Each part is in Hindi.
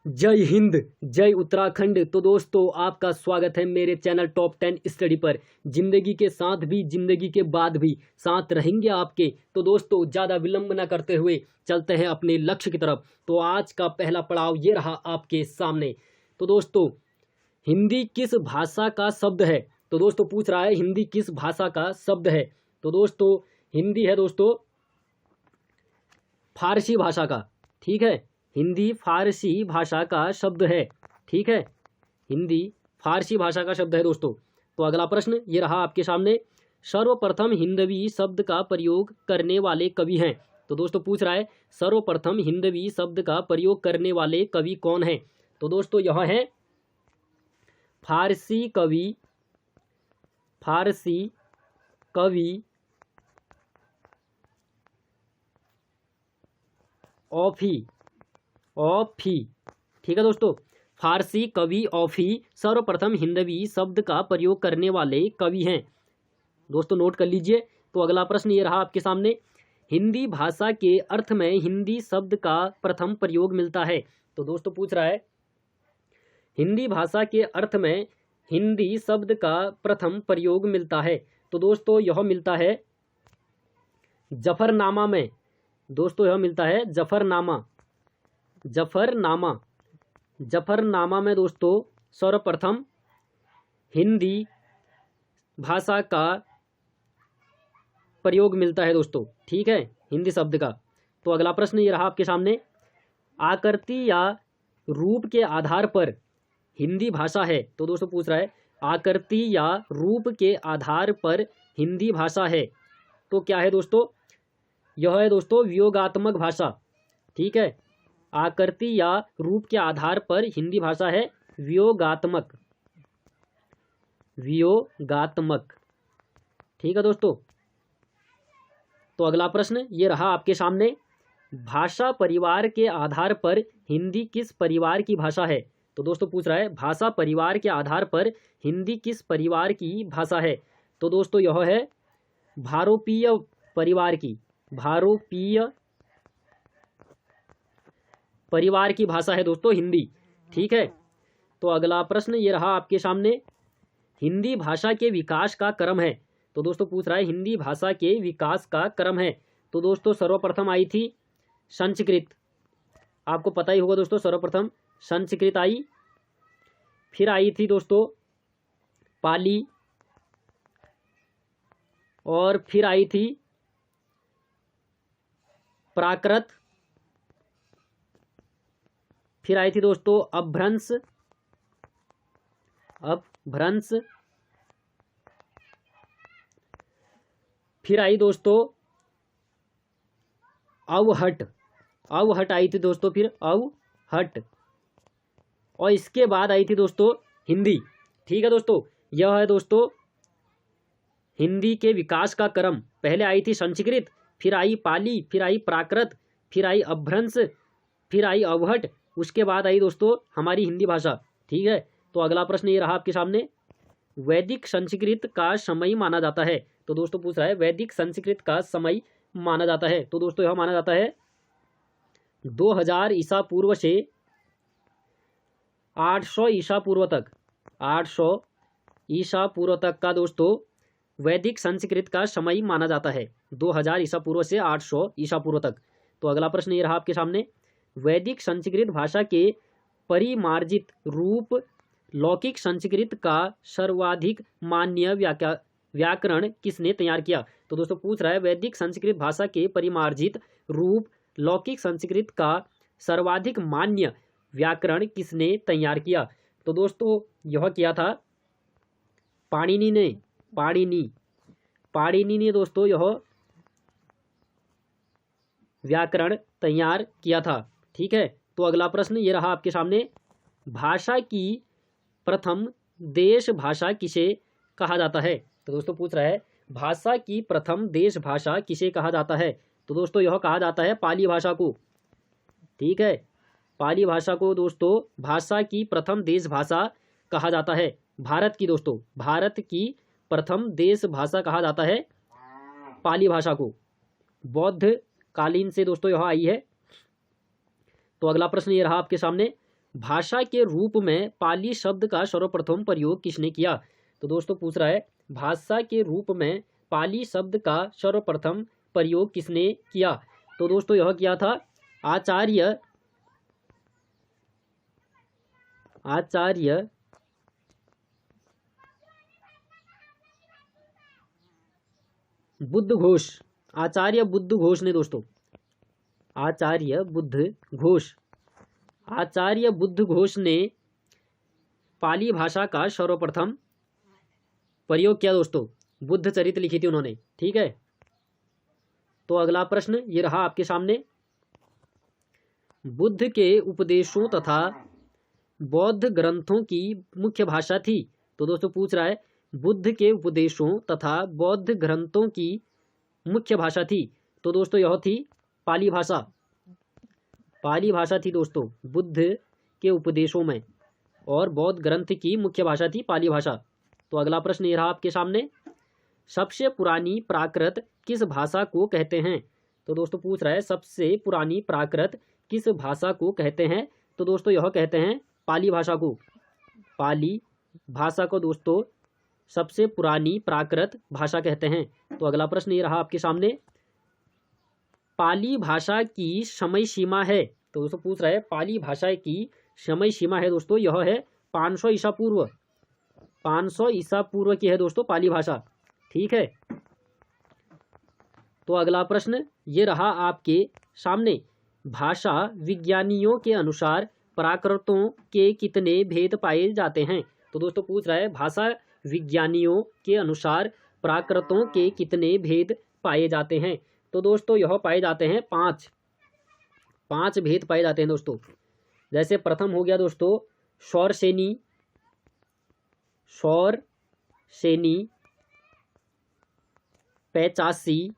जय हिंद, जय उत्तराखंड। तो दोस्तों, आपका स्वागत है मेरे चैनल टॉप 10 स्टडी पर। जिंदगी के साथ भी, जिंदगी के बाद भी साथ रहेंगे आपके। तो दोस्तों, ज़्यादा विलंब न करते हुए चलते हैं अपने लक्ष्य की तरफ। तो आज का पहला पड़ाव ये रहा आपके सामने। तो दोस्तों, हिंदी किस भाषा का शब्द है? तो दोस्तों पूछ रहा है हिंदी किस भाषा का शब्द है। तो दोस्तों, हिंदी है दोस्तों फारसी भाषा का। ठीक है, हिंदी फारसी भाषा का शब्द है। ठीक है, हिंदी फारसी भाषा का शब्द है दोस्तों। तो अगला प्रश्न ये रहा आपके सामने। सर्वप्रथम हिंदवी शब्द का प्रयोग करने वाले कवि हैं। तो दोस्तों पूछ रहा है सर्वप्रथम हिंदवी शब्द का प्रयोग करने वाले कवि कौन हैं? तो दोस्तों यह है फारसी कवि, फारसी कवि ऑफी। ठीक है दोस्तों, फारसी कवि ऑफी सर्वप्रथम हिंदवी शब्द का प्रयोग करने वाले कवि हैं। दोस्तों नोट कर लीजिए। तो अगला प्रश्न ये रहा आपके सामने। हिंदी भाषा के अर्थ में हिंदी शब्द का प्रथम प्रयोग मिलता है। तो दोस्तों पूछ रहा है हिंदी भाषा के अर्थ में हिंदी शब्द का प्रथम प्रयोग मिलता है। तो दोस्तों यह मिलता है जफरनामा में। दोस्तों यह मिलता है जफरनामा में दोस्तों सर्वप्रथम हिंदी भाषा का प्रयोग मिलता है दोस्तों। ठीक है, हिंदी शब्द का। तो अगला प्रश्न ये रहा आपके सामने। आकृति या रूप के आधार पर हिंदी भाषा है। तो दोस्तों पूछ रहा है आकृति या रूप के आधार पर हिंदी भाषा है। तो क्या है दोस्तों? यह है दोस्तों वियोगात्मक भाषा। ठीक है, आकृति या रूप के आधार पर हिंदी भाषा है वियोगात्मक। ठीक है दोस्तों। तो अगला प्रश्न ये रहा आपके सामने। भाषा परिवार के आधार पर हिंदी किस परिवार की भाषा है? तो दोस्तों पूछ रहा है भाषा परिवार के आधार पर हिंदी किस परिवार की भाषा है? तो दोस्तों यह है भारोपीय परिवार की, भारोपीय परिवार की भाषा है दोस्तों हिंदी। ठीक है। तो अगला प्रश्न ये रहा आपके सामने। हिंदी भाषा के विकास का क्रम है। तो दोस्तों पूछ रहा है हिंदी भाषा के विकास का क्रम है। तो दोस्तों सर्वप्रथम आई थी संस्कृत। आपको पता ही होगा दोस्तों, सर्वप्रथम संस्कृत आई, फिर आई थी दोस्तों पाली, और फिर आई थी प्राकृत, फिर आई थी दोस्तों अपभ्रंश, फिर आई दोस्तों अवहट आई थी दोस्तों, फिर अवहट, और इसके बाद आई थी दोस्तों हिंदी। ठीक है दोस्तों, यह है दोस्तों हिंदी के विकास का क्रम। पहले आई थी संस्कृत, फिर आई पाली, फिर आई प्राकृत, फिर आई अपभ्रंश, फिर आई अवहट, उसके बाद आई दोस्तों हमारी हिंदी भाषा। ठीक है। तो अगला प्रश्न ये रहा आपके सामने। वैदिक संस्कृत का समय माना जाता है। तो दोस्तों पूछ रहा है वैदिक संस्कृत का समय माना जाता है। तो दोस्तों यह माना जाता है 2000 ईसा पूर्व से 800 ईसा पूर्व तक, 800 ईसा पूर्व तक का दोस्तों वैदिक संस्कृत का समय माना जाता है। 2000 ईसा पूर्व से 800 ईसा पूर्व तक। तो अगला प्रश्न ये रहा आपके सामने। वैदिक संस्कृत भाषा के परिमार्जित रूप लौकिक संस्कृत का सर्वाधिक मान्य व्याकरण किसने तैयार किया? तो दोस्तों पूछ रहा है वैदिक संस्कृत भाषा के परिमार्जित रूप लौकिक संस्कृत का सर्वाधिक मान्य व्याकरण किसने तैयार किया? तो दोस्तों यह किया था पाणिनि ने दोस्तों यह व्याकरण तैयार किया था। ठीक है। तो अगला प्रश्न ये रहा आपके सामने। भाषा की प्रथम देश भाषा किसे कहा जाता है? तो दोस्तों पूछ रहा है भाषा की प्रथम देश भाषा किसे कहा जाता है? तो दोस्तों यह कहा जाता है पाली भाषा को। ठीक है, पाली भाषा को दोस्तों भाषा की प्रथम देश भाषा कहा जाता है। भारत की दोस्तों, भारत की प्रथम देश भाषा कहा जाता है पाली भाषा को। बौद्ध कालीन से दोस्तों यह आई है। तो अगला प्रश्न ये रहा आपके सामने। भाषा के रूप में पाली शब्द का सर्वप्रथम प्रयोग किसने किया? तो दोस्तों पूछ रहा है भाषा के रूप में पाली शब्द का सर्वप्रथम प्रयोग किसने किया? तो दोस्तों यह किया था आचार्य बुद्ध घोष। आचार्य बुद्ध घोष ने दोस्तों, आचार्य बुद्ध घोष ने पाली भाषा का सर्वप्रथम प्रयोग किया दोस्तों। बुद्ध चरित्र लिखी थी उन्होंने, ठीक है। तो अगला प्रश्न ये रहा आपके सामने, बुद्ध के उपदेशों तथा बौद्ध ग्रंथों की मुख्य भाषा थी। तो दोस्तों पूछ रहा है बुद्ध के उपदेशों तथा बौद्ध ग्रंथों की मुख्य भाषा थी। तो दोस्तों यह थी पाली भाषा। पाली भाषा थी दोस्तों बुद्ध के उपदेशों में, और बौद्ध ग्रंथ की मुख्य भाषा थी पाली भाषा। तो अगला प्रश्न ये रहा आपके सामने, सबसे पुरानी प्राकृत किस भाषा को कहते हैं? तो दोस्तों पूछ रहा है सबसे पुरानी प्राकृत किस भाषा को कहते हैं? तो दोस्तों यह कहते हैं पाली भाषा को। पाली भाषा को दोस्तों सबसे पुरानी प्राकृत भाषा कहते हैं। तो अगला प्रश्न ये रहा आपके सामने, पाली भाषा की समय सीमा है। तो दोस्तों पूछ रहा है पाली भाषा की समय सीमा है दोस्तों, यह है 500 ईसा पूर्व। 500 ईसा पूर्व की है दोस्तों पाली भाषा, ठीक है। तो अगला प्रश्न ये रहा आपके सामने, भाषा विज्ञानियों के अनुसार प्राकृतों के कितने भेद पाए जाते हैं? तो दोस्तों पूछ रहा है भाषा विज्ञानियों के अनुसार प्राकृतों के कितने भेद पाए जाते हैं? तो दोस्तों यह पाए जाते हैं 5 भेद पाए जाते हैं दोस्तों। जैसे प्रथम हो गया दोस्तों शौरसेनी, पैचासी,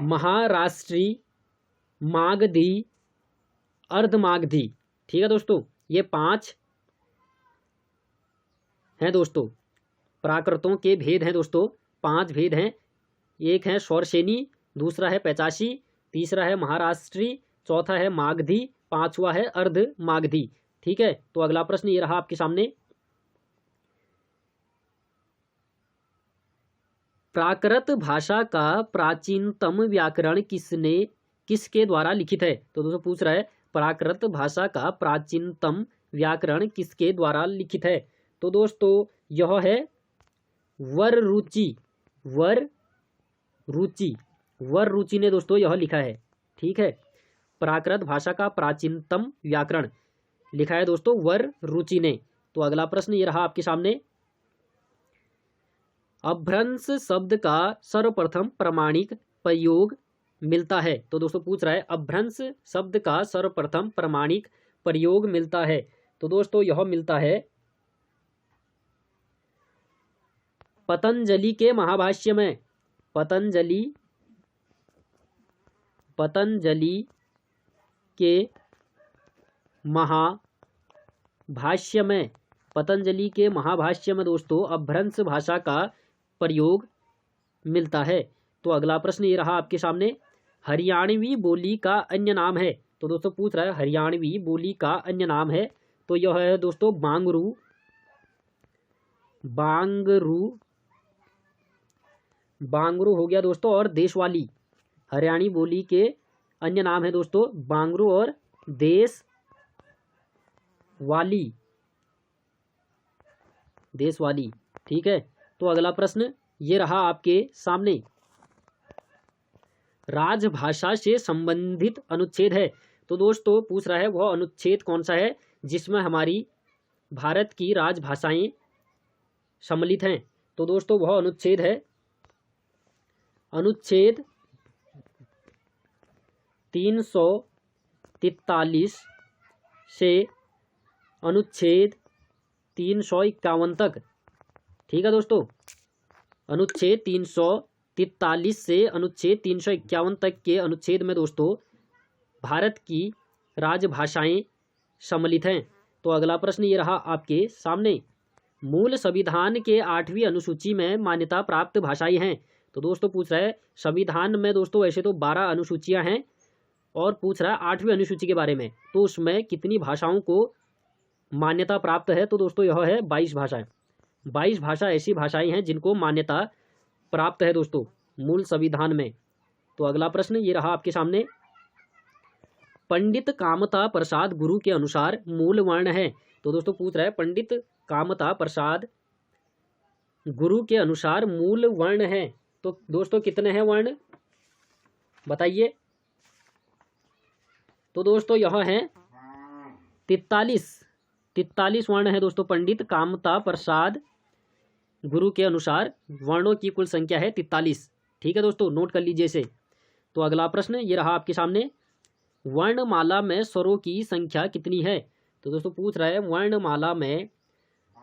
महाराष्ट्री, मागधी, अर्धमागधी, ठीक है दोस्तों। ये 5 हैं दोस्तों, प्राकृतों के भेद हैं दोस्तों। 5 भेद हैं, एक है शौरसेनी, दूसरा है पैचासी, तीसरा है महाराष्ट्री, चौथा है मागधी, 5वां है अर्धमागधी, ठीक है। तो अगला प्रश्न ये रहा आपके सामने, प्राकृत भाषा का प्राचीनतम व्याकरण किसके द्वारा लिखित है? तो दोस्तों पूछ रहा है प्राकृत भाषा का प्राचीनतम व्याकरण किसके द्वारा लिखित है? तो दोस्तों यह है वररुचि ने दोस्तों यह लिखा है, ठीक है। प्राकृत भाषा का प्राचीनतम व्याकरण लिखा है दोस्तों वररुचि ने। तो अगला प्रश्न ये रहा आपके सामने, अभ्रंश शब्द का सर्वप्रथम प्रमाणिक प्रयोग मिलता है। तो दोस्तों पूछ रहा है अभ्रंश शब्द का सर्वप्रथम प्रमाणिक प्रयोग मिलता है। तो दोस्तों यह मिलता है पतंजलि के महाभाष्य में। पतंजलि के महाभाष्य में दोस्तों अभ्रंश भाषा का प्रयोग मिलता है। तो अगला प्रश्न ये रहा आपके सामने, हरियाणवी बोली का अन्य नाम है। तो दोस्तों पूछ रहा है हरियाणवी बोली का अन्य नाम है। तो यह है दोस्तों बांगरू हो गया दोस्तों, और देशवाली। हरियाणी बोली के अन्य नाम है दोस्तों बांगरू और देशवाली, ठीक है। तो अगला प्रश्न ये रहा आपके सामने, राजभाषा से संबंधित अनुच्छेद है। तो दोस्तों पूछ रहा है वह अनुच्छेद कौन सा है जिसमें हमारी भारत की राजभाषाएं सम्मिलित हैं। तो दोस्तों वह अनुच्छेद है अनुच्छेद 343 से अनुच्छेद 351 तक, ठीक है दोस्तों। अनुच्छेद 343 से अनुच्छेद 351 तक के अनुच्छेद में दोस्तों भारत की राजभाषाएं सम्मिलित हैं। तो अगला प्रश्न ये रहा आपके सामने, मूल संविधान के 8वीं अनुसूची में मान्यता प्राप्त भाषाएं हैं। तो दोस्तों पूछ रहा है संविधान में दोस्तों वैसे तो 12 अनुसूचियां हैं और पूछ रहा है 8वीं अनुसूची के बारे में, तो उसमें कितनी भाषाओं को मान्यता प्राप्त है। तो दोस्तों यह है 22 भाषाएं। 22 भाषा ऐसी भाषाएं हैं जिनको मान्यता प्राप्त है दोस्तों मूल संविधान में। तो अगला प्रश्न ये रहा आपके सामने, पंडित कामता प्रसाद गुरु के अनुसार मूल वर्ण है। तो दोस्तों पूछ रहा है पंडित कामता प्रसाद गुरु के अनुसार मूल वर्ण है। तो दोस्तों कितने हैं वर्ण बताइए। तो दोस्तों यह है 43 वर्ण है दोस्तों। पंडित कामता प्रसाद गुरु के अनुसार वर्णों की कुल संख्या है 43। ठीक है दोस्तों, नोट कर लीजिए इसे। तो अगला प्रश्न ये रहा आपके सामने, वर्णमाला में स्वरों की संख्या कितनी है। तो दोस्तों पूछ रहा है वर्णमाला में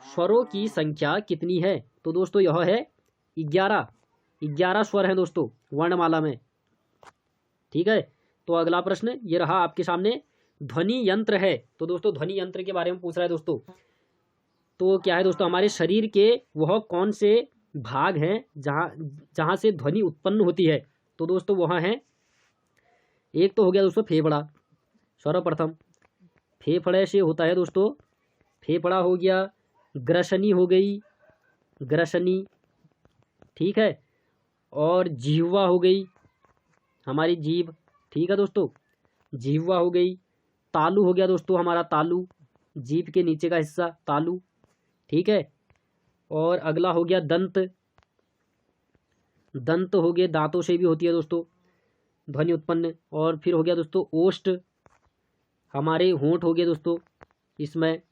स्वरों की संख्या कितनी है। तो दोस्तों यह है 11 स्वर हैं दोस्तों वर्णमाला में। ठीक है, तो अगला प्रश्न ये रहा आपके सामने, ध्वनि यंत्र है। तो दोस्तों ध्वनि यंत्र के बारे में पूछ रहा है दोस्तों। तो क्या है दोस्तों, हमारे शरीर के वह कौन से भाग हैं जहां से ध्वनि उत्पन्न होती है। तो दोस्तों वह है, एक तो हो गया दोस्तों फेफड़ा, सर्वप्रथम फेफड़े से होता है दोस्तों, फेफड़ा हो गया, ग्रसनी हो गई, ग्रसनी, ठीक है, और जिह्वा हो गई, हमारी जीभ, ठीक है दोस्तों, जिह्वा हो गई, तालु हो गया दोस्तों हमारा तालु, जीभ के नीचे का हिस्सा तालु, ठीक है, और अगला हो गया दंत, दंत हो गए, दांतों से भी होती है दोस्तों ध्वनि उत्पन्न। और फिर हो गया दोस्तों ओष्ठ, हमारे होंठ हो गए दोस्तों इसमें।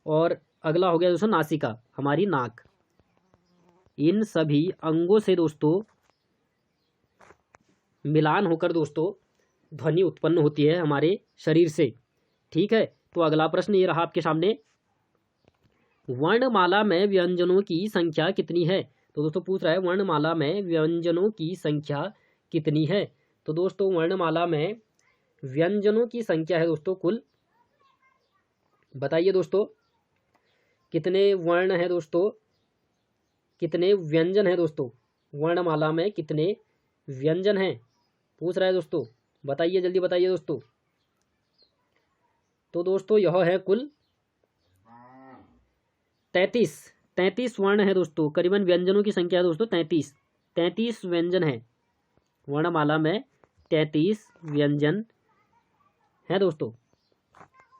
और अगला हो गया दोस्तों नासिका, हमारी नाक। इन सभी अंगों से दोस्तों मिलान होकर दोस्तों ध्वनि उत्पन्न होती है हमारे शरीर से। ठीक है, तो अगला प्रश्न ये रहा आपके सामने, वर्णमाला में व्यंजनों की संख्या कितनी है। तो दोस्तों पूछ रहा है वर्णमाला में व्यंजनों की संख्या कितनी है। तो दोस्तों वर्णमाला में व्यंजनों की संख्या है दोस्तों कुल, बताइए दोस्तों कितने वर्ण है दोस्तों, कितने व्यंजन है दोस्तों, वर्णमाला में कितने व्यंजन हैं पूछ रहा है दोस्तों, बताइए जल्दी बताइए दोस्तों। तो दोस्तों यह है कुल 33 वर्ण है दोस्तों। करीबन व्यंजनों की संख्या है दोस्तों 33 व्यंजन है वर्णमाला में, 33 व्यंजन है दोस्तों।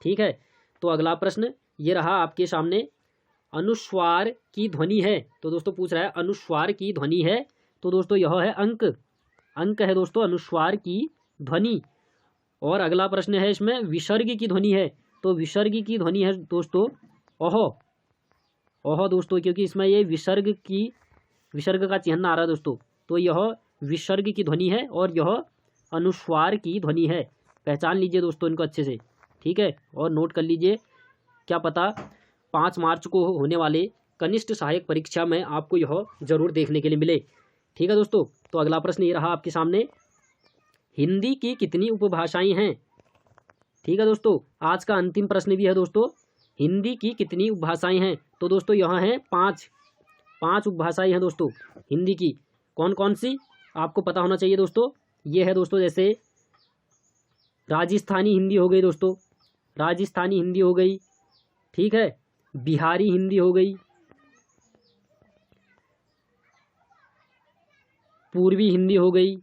ठीक है, तो अगला प्रश्न ये रहा आपके सामने, अनुस्वार की ध्वनि है। तो दोस्तों पूछ रहा है अनुस्वार की ध्वनि है। तो दोस्तों यह है अंक है दोस्तों अनुस्वार की ध्वनि। और अगला प्रश्न है इसमें विसर्ग की ध्वनि है। तो विसर्ग की ध्वनि है दोस्तों ओह दोस्तों, क्योंकि इसमें ये विसर्ग का चिन्ह आ रहा है दोस्तों, तो यह विसर्ग की ध्वनि है और यह अनुस्वार की ध्वनि है। पहचान लीजिए दोस्तों इनको अच्छे से, ठीक है, और नोट कर लीजिए, क्या पता 5 मार्च को होने वाले कनिष्ठ सहायक परीक्षा में आपको यह जरूर देखने के लिए मिले। ठीक है दोस्तों, तो अगला प्रश्न ये रहा आपके सामने, हिंदी की कितनी उपभाषाएं हैं। ठीक है दोस्तों, आज का अंतिम प्रश्न भी है दोस्तों, हिंदी की कितनी उपभाषाएं हैं। तो दोस्तों यहाँ है 5 उपभाषाएं हैं दोस्तों हिंदी की। कौन कौन सी आपको पता होना चाहिए दोस्तों, ये है दोस्तों, जैसे राजस्थानी हिंदी हो गई दोस्तों, राजस्थानी हिंदी हो गई, ठीक है, बिहारी हिंदी हो गई, पूर्वी हिंदी हो गई,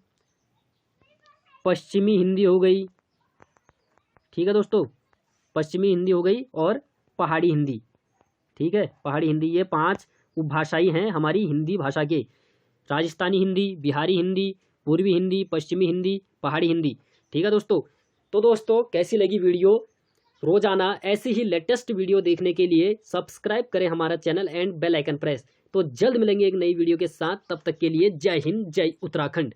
पश्चिमी हिंदी हो गई, ठीक है दोस्तों, पश्चिमी हिंदी हो गई, और पहाड़ी हिंदी, ठीक है, पहाड़ी हिंदी। ये 5 उपभाषाएं हैं हमारी हिंदी भाषा के, राजस्थानी हिंदी, बिहारी हिंदी, पूर्वी हिंदी, पश्चिमी हिंदी, पहाड़ी हिंदी। ठीक है दोस्तों, तो दोस्तों कैसी लगी वीडियो, रोजाना ऐसी ही लेटेस्ट वीडियो देखने के लिए सब्सक्राइब करें हमारा channel and bell icon press. तो जल्द मिलेंगे एक नई वीडियो के साथ, तब तक के लिए जय हिंद, जय उत्तराखंड।